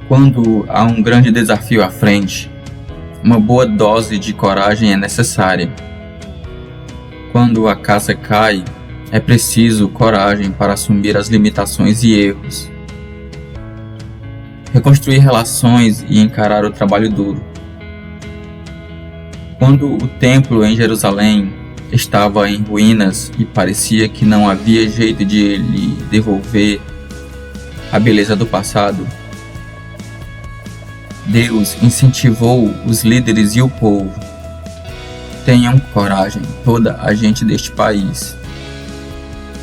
Quando há um grande desafio à frente, uma boa dose de coragem é necessária. Quando a casa cai, é preciso coragem para assumir as limitações e erros, reconstruir relações e encarar o trabalho duro. Quando o templo em Jerusalém estava em ruínas e parecia que não havia jeito de lhe devolver a beleza do passado, Deus incentivou os líderes e o povo. Tenham coragem, toda a gente deste país.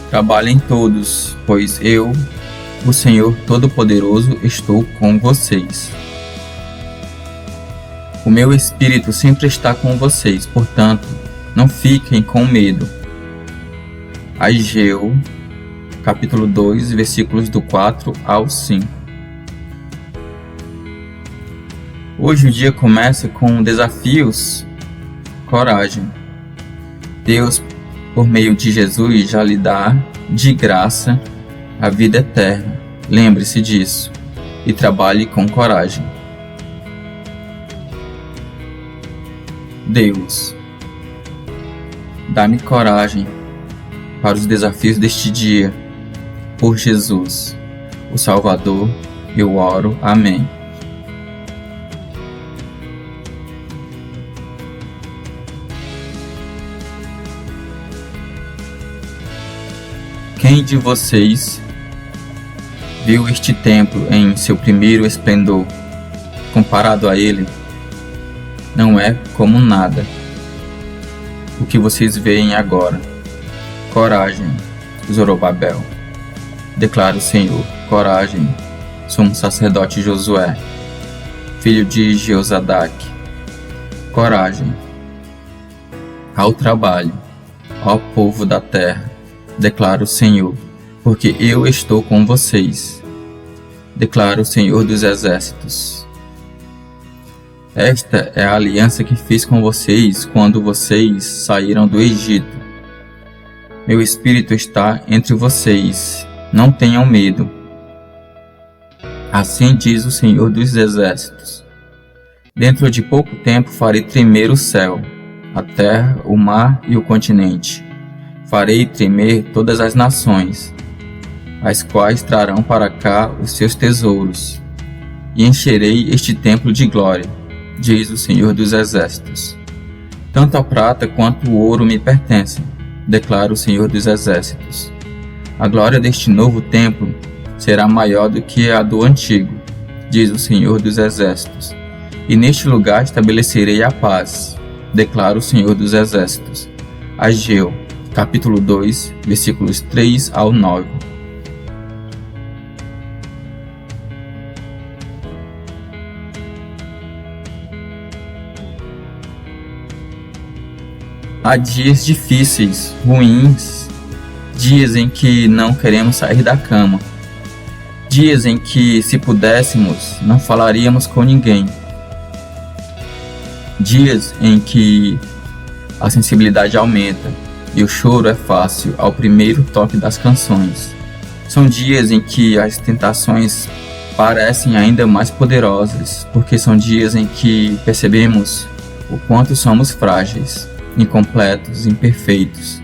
Trabalhem todos, pois eu, o Senhor Todo-Poderoso, estou com vocês. O meu Espírito sempre está com vocês, portanto, não fiquem com medo. Ageu, capítulo 2, versículos do 4 ao 5. Hoje o dia começa com desafios, coragem. Deus, por meio de Jesus, já lhe dá de graça a vida eterna. Lembre-se disso e trabalhe com coragem. Deus, dá-me coragem para os desafios deste dia. Por Jesus, o Salvador, eu oro. Amém. Quem de vocês viu este templo em seu primeiro esplendor? Comparado a ele, não é como nada. O que vocês veem agora. Coragem, Zorobabel, declara o Senhor. Coragem, sumo sacerdote Josué, filho de Jeozadaque. Coragem, ao trabalho, ó povo da terra, declara o Senhor, porque eu estou com vocês, declara o Senhor dos Exércitos. Esta é a aliança que fiz com vocês quando vocês saíram do Egito. Meu Espírito está entre vocês, não tenham medo. Assim diz o Senhor dos Exércitos. Dentro de pouco tempo farei tremer o céu, a terra, o mar e o continente. Farei tremer todas as nações, as quais trarão para cá os seus tesouros, e encherei este templo de glória, diz o Senhor dos Exércitos. Tanto a prata quanto o ouro me pertencem, declara o Senhor dos Exércitos. A glória deste novo templo será maior do que a do antigo, diz o Senhor dos Exércitos. E neste lugar estabelecerei a paz, declara o Senhor dos Exércitos. Ageu, capítulo 2, versículos 3 ao 9. Há dias difíceis, ruins, dias em que não queremos sair da cama, dias em que, se pudéssemos, não falaríamos com ninguém, dias em que a sensibilidade aumenta e o choro é fácil ao primeiro toque das canções. São dias em que as tentações parecem ainda mais poderosas, porque são dias em que percebemos o quanto somos frágeis, incompletos, imperfeitos.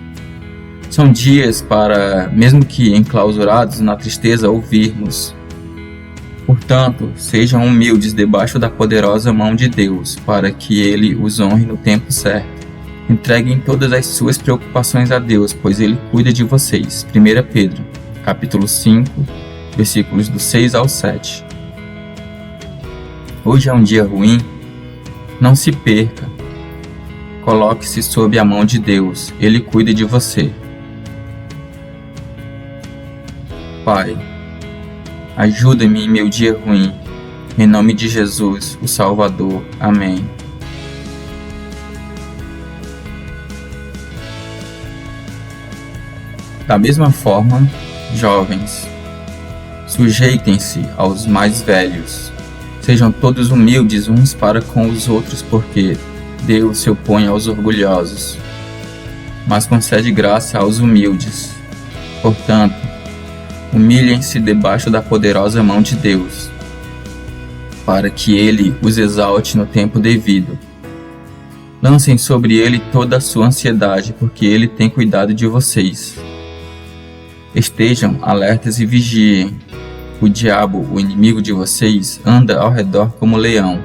São dias para, mesmo que enclausurados na tristeza, ouvirmos. Portanto, sejam humildes debaixo da poderosa mão de Deus, para que Ele os honre no tempo certo. Entreguem todas as suas preocupações a Deus, pois Ele cuida de vocês. 1 Pedro, capítulo 5, versículos do 6 ao 7. Hoje é um dia ruim? Não se perca. Coloque-se sob a mão de Deus. Ele cuida de você. Pai, ajuda-me em meu dia ruim. Em nome de Jesus, o Salvador. Amém. Da mesma forma, jovens, sujeitem-se aos mais velhos. Sejam todos humildes uns para com os outros, porque Deus se opõe aos orgulhosos, mas concede graça aos humildes. Portanto, humilhem-se debaixo da poderosa mão de Deus, para que ele os exalte no tempo devido. Lancem sobre ele toda a sua ansiedade, porque ele tem cuidado de vocês. Estejam alertas e vigiem. O diabo, o inimigo de vocês, anda ao redor como leão,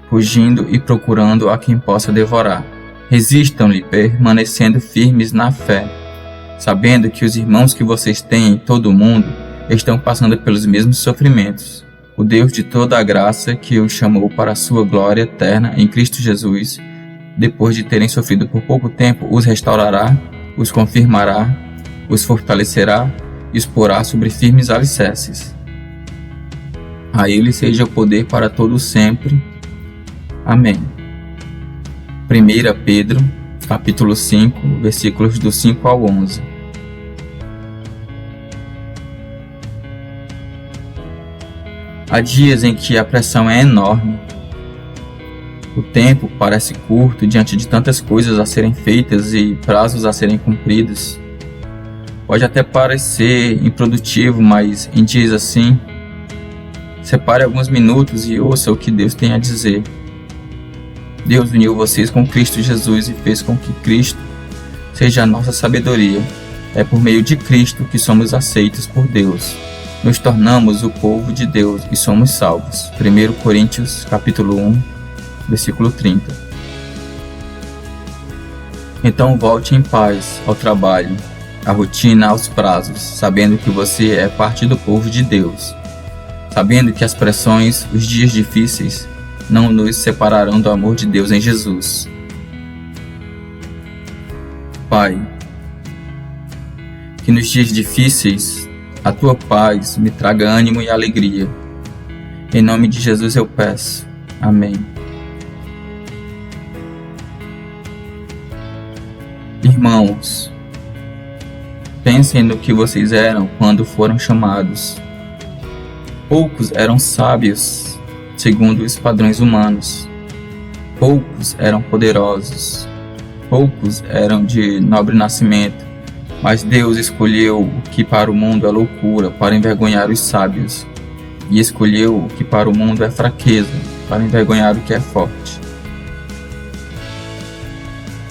fugindo e procurando a quem possa devorar. Resistam-lhe, permanecendo firmes na fé, sabendo que os irmãos que vocês têm em todo o mundo estão passando pelos mesmos sofrimentos. O Deus de toda a graça, que os chamou para a sua glória eterna em Cristo Jesus, depois de terem sofrido por pouco tempo, os restaurará, os confirmará, os fortalecerá e os porá sobre firmes alicerces. A ele seja o poder para todo sempre. Amém. 1 Pedro, capítulo 5, versículos do 5 ao 11. Há dias em que a pressão é enorme. O tempo parece curto diante de tantas coisas a serem feitas e prazos a serem cumpridos. Pode até parecer improdutivo, mas em dias assim, separe alguns minutos e ouça o que Deus tem a dizer. Deus uniu vocês com Cristo Jesus e fez com que Cristo seja a nossa sabedoria. É por meio de Cristo que somos aceitos por Deus. Nos tornamos o povo de Deus e somos salvos. 1 Coríntios, capítulo 1, versículo 30. Então volte em paz ao trabalho, à rotina, aos prazos, sabendo que você é parte do povo de Deus. Sabendo que as pressões, os dias difíceis, não nos separarão do amor de Deus em Jesus. Pai, que nos dias difíceis a Tua paz me traga ânimo e alegria. Em nome de Jesus eu peço. Amém. Irmãos, pensem no que vocês eram quando foram chamados. Poucos eram sábios, segundo os padrões humanos. Poucos eram poderosos. Poucos eram de nobre nascimento. Mas Deus escolheu o que para o mundo é loucura, para envergonhar os sábios. E escolheu o que para o mundo é fraqueza, para envergonhar o que é forte.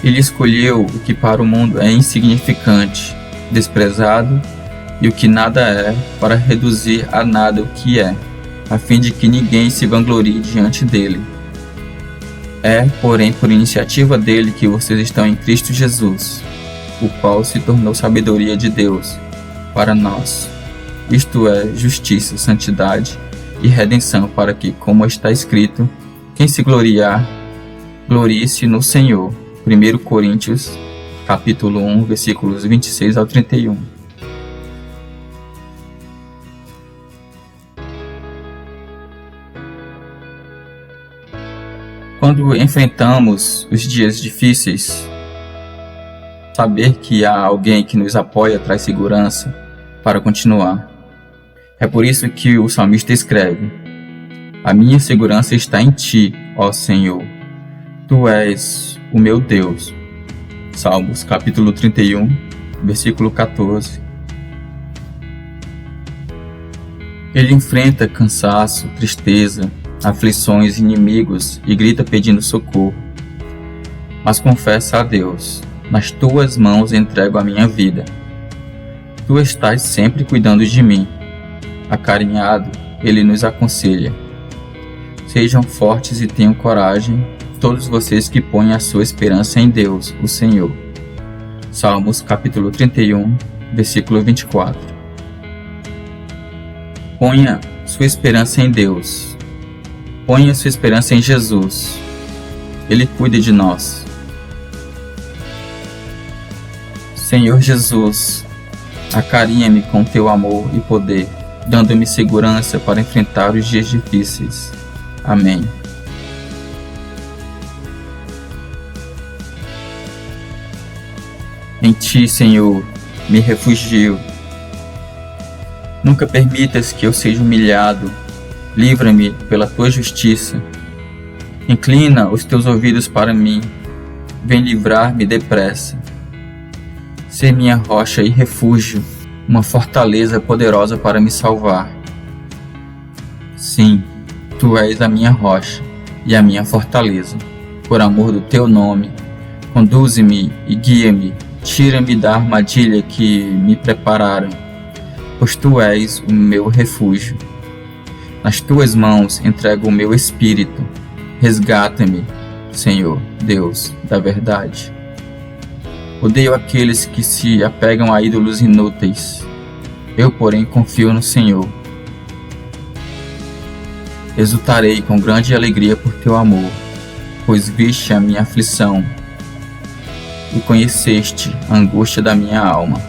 Ele escolheu o que para o mundo é insignificante, desprezado, e o que nada é, para reduzir a nada o que é, a fim de que ninguém se vanglorie diante dele. É, porém, por iniciativa dele que vocês estão em Cristo Jesus, o qual se tornou sabedoria de Deus para nós, isto é, justiça, santidade e redenção, para que, como está escrito, quem se gloriar, glorie-se no Senhor. 1 Coríntios, capítulo 1, versículos 26 ao 31. Quando enfrentamos os dias difíceis, saber que há alguém que nos apoia traz segurança para continuar. É por isso que o salmista escreve: A minha segurança está em Ti, ó Senhor. Tu és o meu Deus. Salmos, capítulo 31, versículo 14. Ele enfrenta cansaço, tristeza, aflições, inimigos e grita pedindo socorro. Mas confessa a Deus: Nas Tuas mãos entrego a minha vida. Tu estás sempre cuidando de mim. Acarinhado, Ele nos aconselha: Sejam fortes e tenham coragem, todos vocês que põem a sua esperança em Deus, o Senhor. Salmos, capítulo 31, versículo 24. Ponha sua esperança em Deus. Ponha sua esperança em Jesus. Ele cuida de nós. Senhor Jesus, acarinha-me com Teu amor e poder, dando-me segurança para enfrentar os dias difíceis. Amém. Em Ti, Senhor, me refugio. Nunca permitas que eu seja humilhado. Livra-me pela Tua justiça. Inclina os Teus ouvidos para mim. Vem livrar-me depressa. Ser minha rocha e refúgio, uma fortaleza poderosa para me salvar. Sim, Tu és a minha rocha e a minha fortaleza. Por amor do teu nome, conduze-me e guia-me, tira-me da armadilha que me prepararam, pois tu és o meu refúgio. Nas tuas mãos entrego o meu espírito. Resgata-me, Senhor, Deus da verdade. Odeio aqueles que se apegam a ídolos inúteis. Eu, porém, confio no Senhor. Exultarei com grande alegria por teu amor, pois viste a minha aflição e conheceste a angústia da minha alma.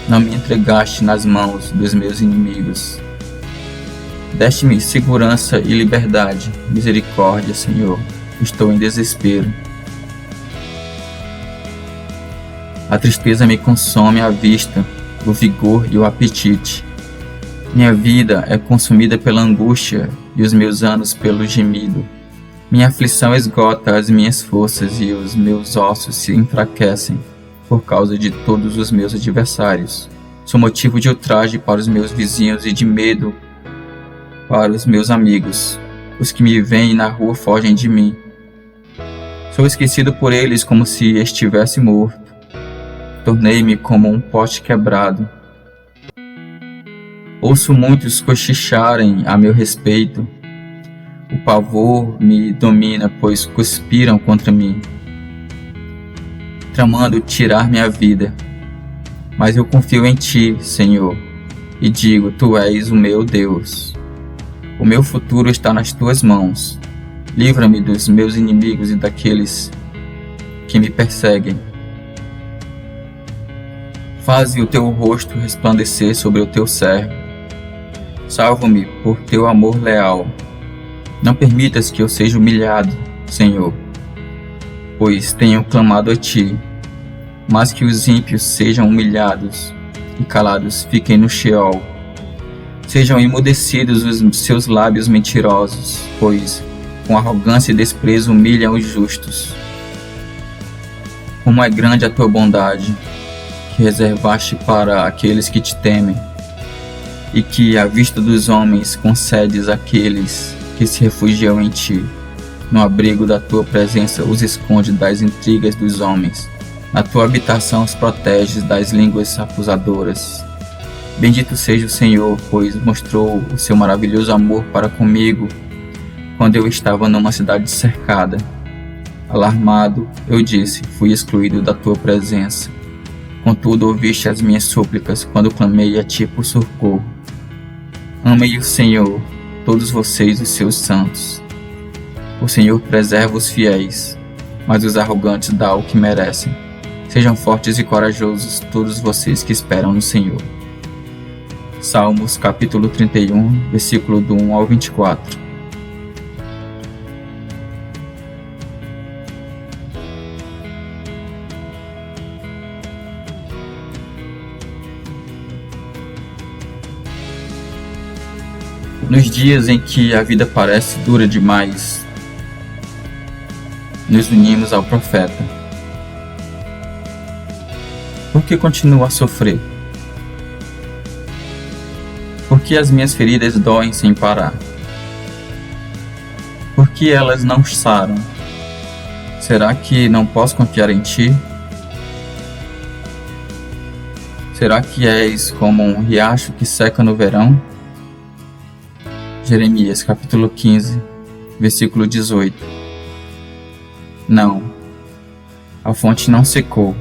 Não me entregaste nas mãos dos meus inimigos. Deste-me segurança e liberdade. Misericórdia, Senhor. Estou em desespero. A tristeza me consome a vista, o vigor e o apetite. Minha vida é consumida pela angústia e os meus anos pelo gemido. Minha aflição esgota as minhas forças e os meus ossos se enfraquecem por causa de todos os meus adversários. Sou motivo de ultraje para os meus vizinhos e de medo para os meus amigos. Os que me veem na rua fogem de mim. Sou esquecido por eles como se estivesse morto. Tornei-me como um pote quebrado. Ouço muitos cochicharem a meu respeito. O pavor me domina, pois conspiram contra mim, tramando tirar minha vida. Mas eu confio em ti, Senhor, e digo, tu és o meu Deus. O meu futuro está nas tuas mãos. Livra-me dos meus inimigos e daqueles que me perseguem. Faze o teu rosto resplandecer sobre o teu servo. Salva-me por teu amor leal. Não permitas que eu seja humilhado, Senhor, pois tenho clamado a ti. Mas que os ímpios sejam humilhados e calados fiquem no Sheol. Sejam emudecidos os seus lábios mentirosos, pois com arrogância e desprezo humilham os justos. Como é grande a tua bondade, que reservaste para aqueles que te temem, e que à vista dos homens concedes àqueles que se refugiam em ti. No abrigo da tua presença os esconde das intrigas dos homens. Na tua habitação os proteges das línguas acusadoras. Bendito seja o Senhor, pois mostrou o seu maravilhoso amor para comigo quando eu estava numa cidade cercada. Alarmado, eu disse, fui excluído da tua presença. Contudo, ouviste as minhas súplicas quando clamei a ti por socorro. Amei o Senhor, todos vocês os seus santos. O Senhor preserva os fiéis, mas os arrogantes dá o que merecem. Sejam fortes e corajosos todos vocês que esperam no Senhor. Salmos capítulo 31, versículo do 1 ao 24. Nos dias em que a vida parece dura demais, nos unimos ao profeta. Por que continuo a sofrer? Por que as minhas feridas doem sem parar? Por que elas não saram? Será que não posso confiar em ti? Será que és como um riacho que seca no verão? Jeremias capítulo 15, versículo 18. Não, a fonte não secou.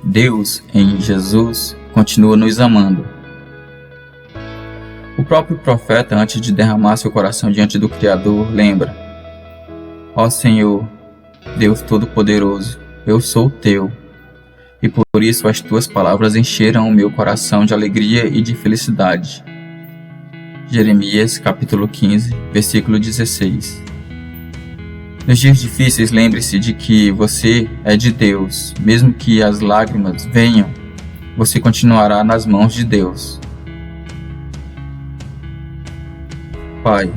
Deus, em Jesus, continua nos amando. O próprio profeta, antes de derramar seu coração diante do Criador, lembra: Ó Senhor, Deus Todo-Poderoso, eu sou teu, e por isso as tuas palavras encheram o meu coração de alegria e de felicidade. Jeremias capítulo 15, versículo 16. Nos dias difíceis, lembre-se de que você é de Deus. Mesmo que as lágrimas venham, você continuará nas mãos de Deus. Pai,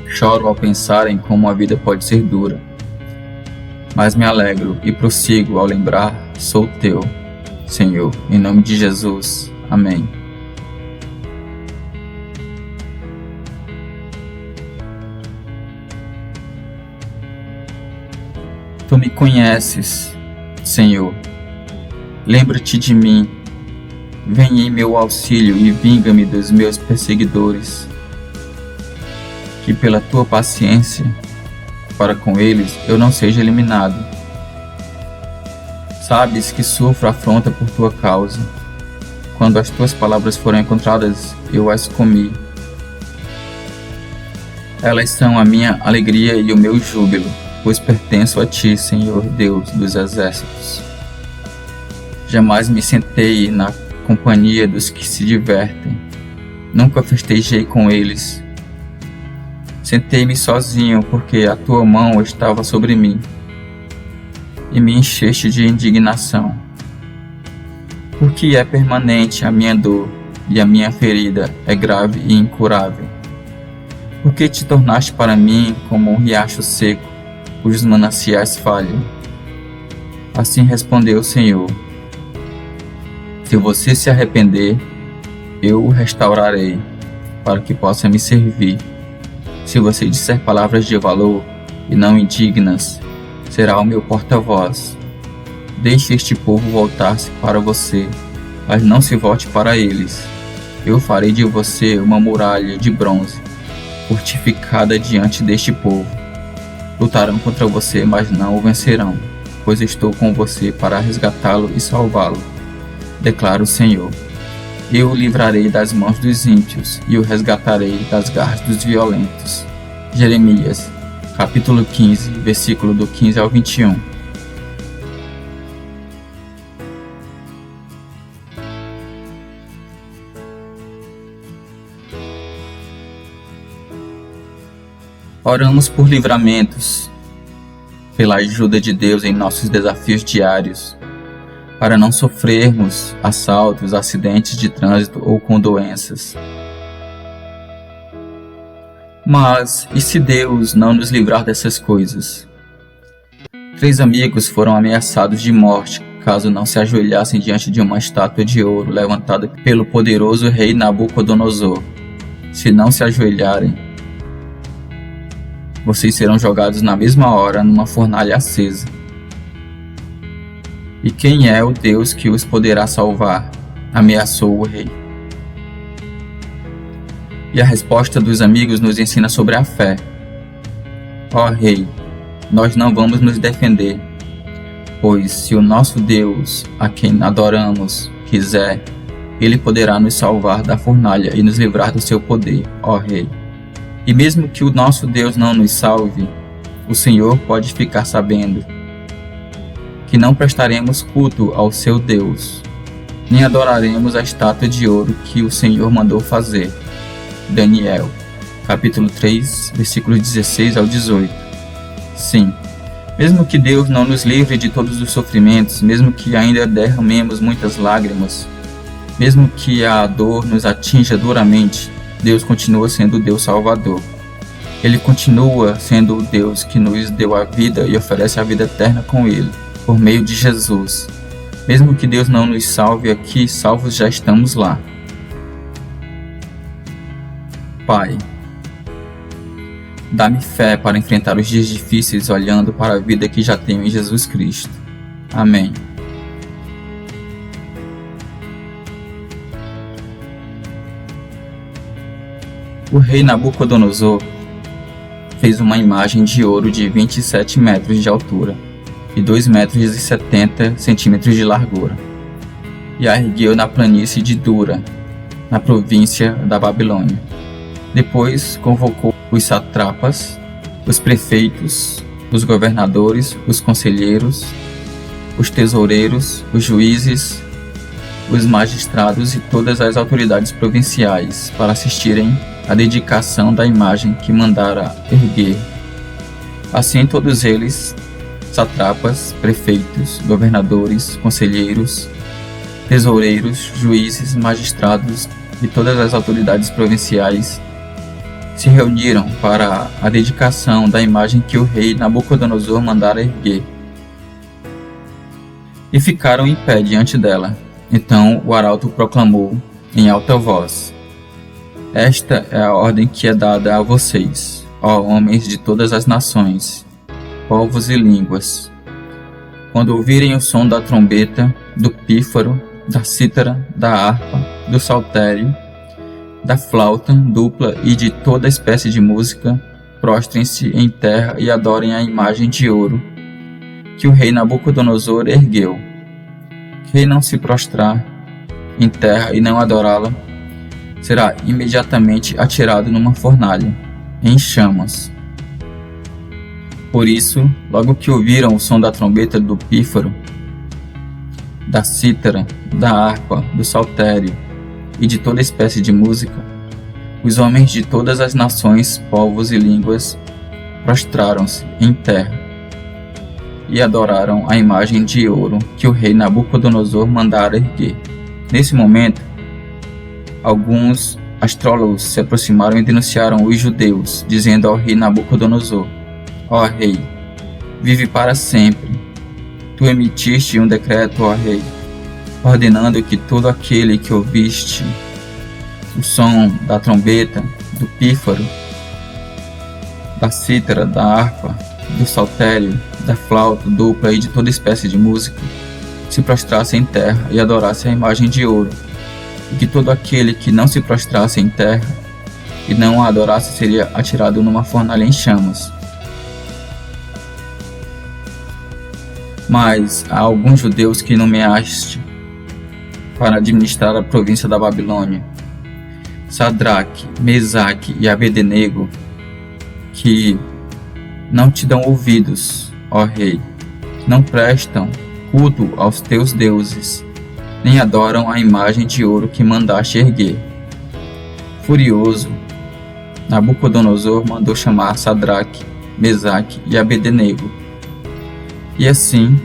choro ao pensar em como a vida pode ser dura, mas me alegro e prossigo ao lembrar: sou teu, Senhor, em nome de Jesus. Amém. Tu me conheces, Senhor. Lembra-te de mim. Vem em meu auxílio e vinga-me dos meus perseguidores. Que pela tua paciência para com eles eu não seja eliminado. Sabes que sofro afronta por tua causa. Quando as tuas palavras foram encontradas, eu as comi. Elas são a minha alegria e o meu júbilo, pois pertenço a ti, Senhor Deus dos exércitos. Jamais me sentei na companhia dos que se divertem. Nunca festejei com eles. Sentei-me sozinho, porque a tua mão estava sobre mim, e me encheste de indignação. Porque é permanente a minha dor, e a minha ferida é grave e incurável. Porque te tornaste para mim como um riacho seco, cujos mananciais falham. Assim respondeu o Senhor: se você se arrepender, eu o restaurarei, para que possa me servir. Se você disser palavras de valor e não indignas, será o meu porta-voz. Deixe este povo voltar-se para você, mas não se volte para eles. Eu farei de você uma muralha de bronze, fortificada diante deste povo. Lutarão contra você, mas não o vencerão, pois estou com você para resgatá-lo e salvá-lo, declara o Senhor. Eu o livrarei das mãos dos ímpios e o resgatarei das garras dos violentos. Jeremias, capítulo 15, versículo do 15 ao 21. Oramos por livramentos, pela ajuda de Deus em nossos desafios diários, para não sofrermos assaltos, acidentes de trânsito ou com doenças. Mas e se Deus não nos livrar dessas coisas? 3 amigos foram ameaçados de morte caso não se ajoelhassem diante de uma estátua de ouro levantada pelo poderoso rei Nabucodonosor. Se não se ajoelharem, vocês serão jogados na mesma hora numa fornalha acesa. E quem é o Deus que os poderá salvar? Ameaçou o rei. E a resposta dos amigos nos ensina sobre a fé. Ó rei, nós não vamos nos defender, pois se o nosso Deus, a quem adoramos, quiser, ele poderá nos salvar da fornalha e nos livrar do seu poder, ó rei. E mesmo que o nosso Deus não nos salve, o Senhor pode ficar sabendo que não prestaremos culto ao seu Deus, nem adoraremos a estátua de ouro que o Senhor mandou fazer. Daniel, capítulo 3, versículos 16 ao 18. Sim, mesmo que Deus não nos livre de todos os sofrimentos, mesmo que ainda derramemos muitas lágrimas, mesmo que a dor nos atinja duramente, Deus continua sendo o Deus Salvador. Ele continua sendo o Deus que nos deu a vida e oferece a vida eterna com Ele, por meio de Jesus. Mesmo que Deus não nos salve aqui, salvos já estamos lá. Pai, dá-me fé para enfrentar os dias difíceis olhando para a vida que já tenho em Jesus Cristo. Amém. O rei Nabucodonosor fez uma imagem de ouro de 27 metros de altura e 2,70 metros de largura, e a ergueu na planície de Dura, na província da Babilônia. Depois convocou os satrapas, os prefeitos, os governadores, os conselheiros, os tesoureiros, os juízes, os magistrados e todas as autoridades provinciais para assistirem à dedicação da imagem que mandara erguer. Assim todos eles, satrapas, prefeitos, governadores, conselheiros, tesoureiros, juízes, magistrados e todas as autoridades provinciais, se reuniram para a dedicação da imagem que o rei Nabucodonosor mandara erguer, e ficaram em pé diante dela. Então o arauto proclamou em alta voz: Esta é a ordem que é dada a vocês, ó homens de todas as nações, povos e línguas. quando ouvirem o som da trombeta, do pífaro, da cítara, da harpa, do saltério, da flauta dupla e de toda espécie de música, prostrem-se em terra e adorem a imagem de ouro que o rei Nabucodonosor ergueu. Quem não se prostrar em terra e não adorá-la, será imediatamente atirado numa fornalha, em chamas. Por isso, logo que ouviram o som da trombeta, do pífaro, da cítara, da harpa, do saltério e de toda espécie de música, os homens de todas as nações, povos e línguas prostraram-se em terra e adoraram a imagem de ouro que o rei Nabucodonosor mandara erguer. Nesse momento, alguns astrólogos se aproximaram e denunciaram os judeus, dizendo ao rei Nabucodonosor: ó rei, vive para sempre. Tu emitiste um decreto, ó rei, ordenando que todo aquele que ouviste o som da trombeta, do pífaro, da cítara, da harpa, do saltério, da flauta dupla e de toda espécie de música, se prostrasse em terra e adorasse a imagem de ouro, e que todo aquele que não se prostrasse em terra e não a adorasse seria atirado numa fornalha em chamas. Mas há alguns judeus que nomeaste para administrar a província da Babilônia, Sadraque, Mesaque e Abednego, que não te dão ouvidos, ó rei, não prestam culto aos teus deuses, nem adoram a imagem de ouro que mandaste erguer. Furioso, Nabucodonosor mandou chamar Sadraque, Mesaque e Abednego. E assim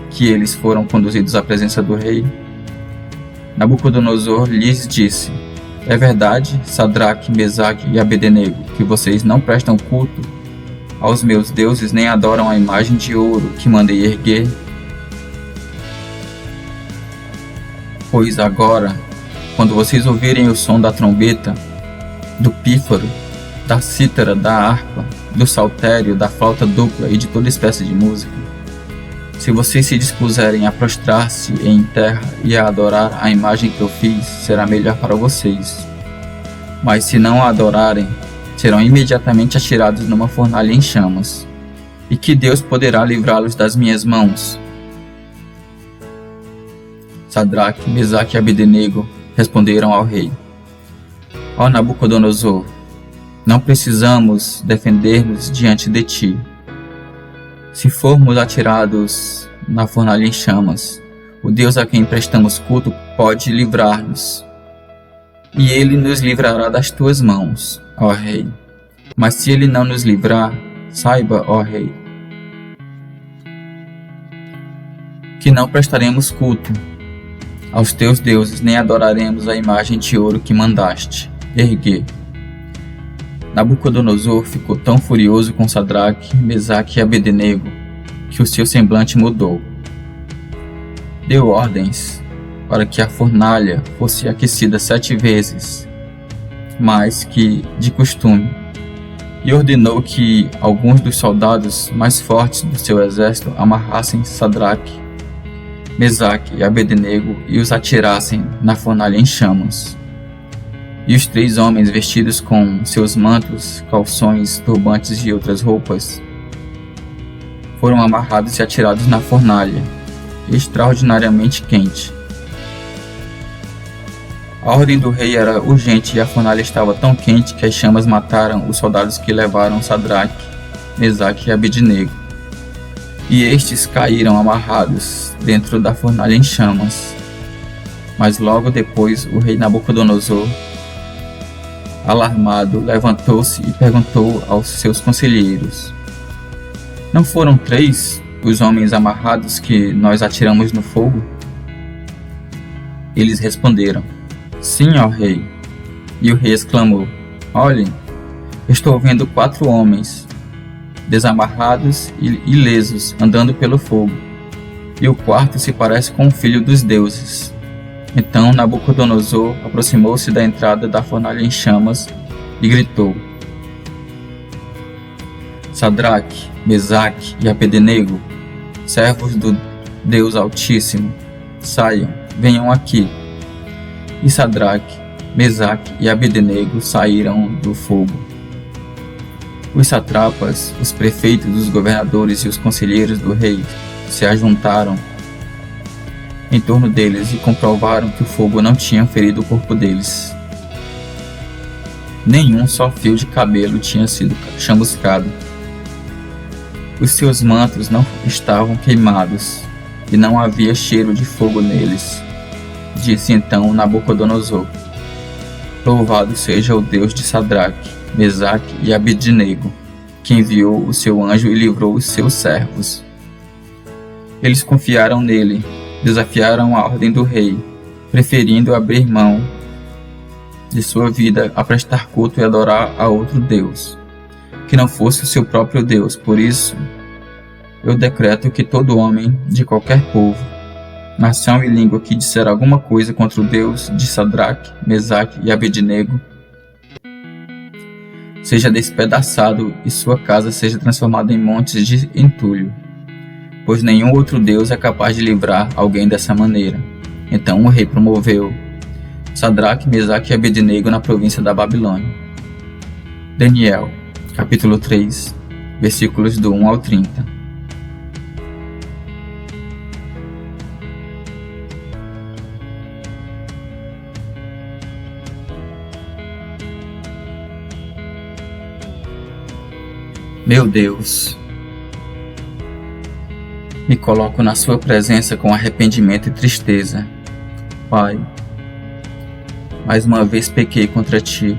que eles foram conduzidos à presença do rei, Nabucodonosor lhes disse: é verdade, Sadraque, Mesaque e Abednego, que vocês não prestam culto aos meus deuses nem adoram a imagem de ouro que mandei erguer? Pois agora, quando vocês ouvirem o som da trombeta, do pífaro, da cítara, da harpa, do saltério, da flauta dupla e de toda espécie de música, se vocês se dispuserem a prostrar-se em terra e a adorar a imagem que eu fiz, será melhor para vocês. Mas se não a adorarem, serão imediatamente atirados numa fornalha em chamas. E que Deus poderá livrá-los das minhas mãos? Sadraque, Mesaque e Abednego responderam ao rei: ó Nabucodonosor, não precisamos defender-nos diante de ti. Se formos atirados na fornalha em chamas, o Deus a quem prestamos culto pode livrar-nos, e ele nos livrará das tuas mãos, ó rei. Mas se ele não nos livrar, saiba, ó rei, que não prestaremos culto aos teus deuses, nem adoraremos a imagem de ouro que mandaste erguer. Nabucodonosor ficou tão furioso com Sadraque, Mesaque e Abednego que o seu semblante mudou. Deu ordens para que a fornalha fosse aquecida 7 vezes mais que de costume, e ordenou que alguns dos soldados mais fortes do seu exército amarrassem Sadraque, Mesaque e Abednego e os atirassem na fornalha em chamas. E os 3 homens, vestidos com seus mantos, calções, turbantes e outras roupas, foram amarrados e atirados na fornalha, extraordinariamente quente. A ordem do rei era urgente e a fornalha estava tão quente que as chamas mataram os soldados que levaram Sadraque, Mesaque e Abednego. E estes caíram amarrados dentro da fornalha em chamas. Mas logo depois o rei Nabucodonosor, alarmado, levantou-se e perguntou aos seus conselheiros: não foram 3 os homens amarrados que nós atiramos no fogo? Eles responderam: sim, ó rei. E o rei exclamou: olhem, estou vendo 4 homens desamarrados e ilesos andando pelo fogo, e o quarto se parece com o filho dos deuses. Então Nabucodonosor aproximou-se da entrada da fornalha em chamas e gritou: Sadraque, Mesaque e Abednego, servos do Deus Altíssimo, saiam, venham aqui. E Sadraque, Mesaque e Abednego saíram do fogo. Os satrapas, os prefeitos, os governadores e os conselheiros do rei se ajuntaram em torno deles e comprovaram que o fogo não tinha ferido o corpo deles. Nenhum só fio de cabelo tinha sido chamuscado. Os seus mantos não estavam queimados e não havia cheiro de fogo neles. Disse então Nabucodonosor: Louvado seja o Deus de Sadraque, Mesaque e Abednego, que enviou o seu anjo e livrou os seus servos. Eles confiaram nele, desafiaram a ordem do rei, preferindo abrir mão de sua vida a prestar culto e adorar a outro Deus, que não fosse o seu próprio Deus. Por isso, eu decreto que todo homem de qualquer povo, nação e língua que disser alguma coisa contra o Deus de Sadraque, Mesaque e Abednego seja despedaçado e sua casa seja transformada em montes de entulho, pois nenhum outro Deus é capaz de livrar alguém dessa maneira. Então o rei promoveu Sadraque, Mesaque e Abednego na província da Babilônia. Daniel, capítulo 3, versículos do 1 ao 30. Meu Deus, me coloco na sua presença com arrependimento e tristeza. Pai, mais uma vez pequei contra ti.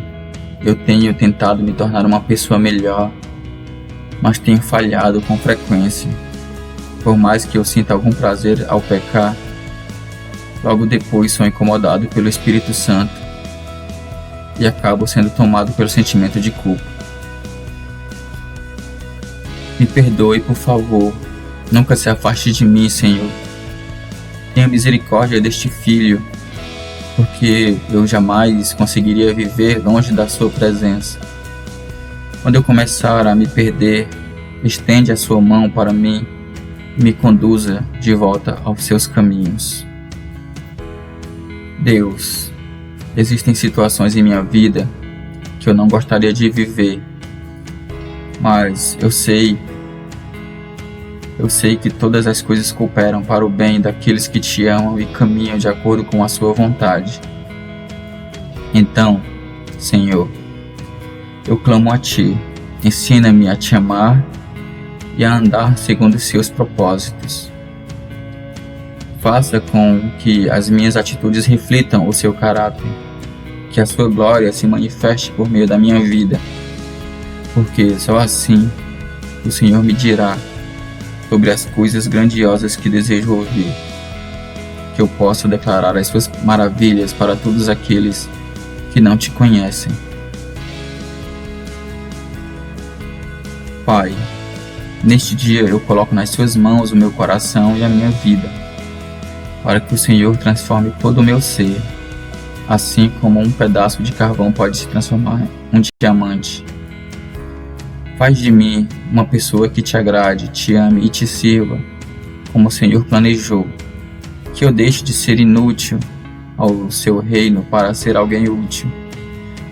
Eu tenho tentado me tornar uma pessoa melhor, mas tenho falhado com frequência. Por mais que eu sinta algum prazer ao pecar, logo depois sou incomodado pelo Espírito Santo e acabo sendo tomado pelo sentimento de culpa. Me perdoe, por favor. Nunca se afaste de mim, Senhor. Tenha misericórdia deste filho, porque eu jamais conseguiria viver longe da sua presença. Quando eu começar a me perder, estende a sua mão para mim e me conduza de volta aos seus caminhos. Deus, existem situações em minha vida que eu não gostaria de viver, mas eu sei que todas as coisas cooperam para o bem daqueles que te amam e caminham de acordo com a sua vontade. Então, Senhor, eu clamo a Ti, ensina-me a Te amar e a andar segundo os Seus propósitos. Faça com que as minhas atitudes reflitam o Seu caráter, que a Sua glória se manifeste por meio da minha vida, porque só assim o Senhor me dirá sobre as coisas grandiosas que desejo ouvir, que eu possa declarar as Suas maravilhas para todos aqueles que não Te conhecem. Pai, neste dia eu coloco nas Suas mãos o meu coração e a minha vida, para que o Senhor transforme todo o meu ser, assim como um pedaço de carvão pode se transformar em um diamante. Faz de mim uma pessoa que Te agrade, Te ame e Te sirva, como o Senhor planejou. Que eu deixe de ser inútil ao Seu reino para ser alguém útil.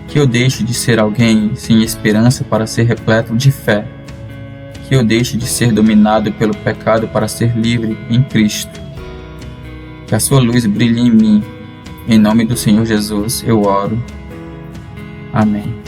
Que eu deixe de ser alguém sem esperança para ser repleto de fé. Que eu deixe de ser dominado pelo pecado para ser livre em Cristo. Que a Sua luz brilhe em mim. Em nome do Senhor Jesus eu oro. Amém.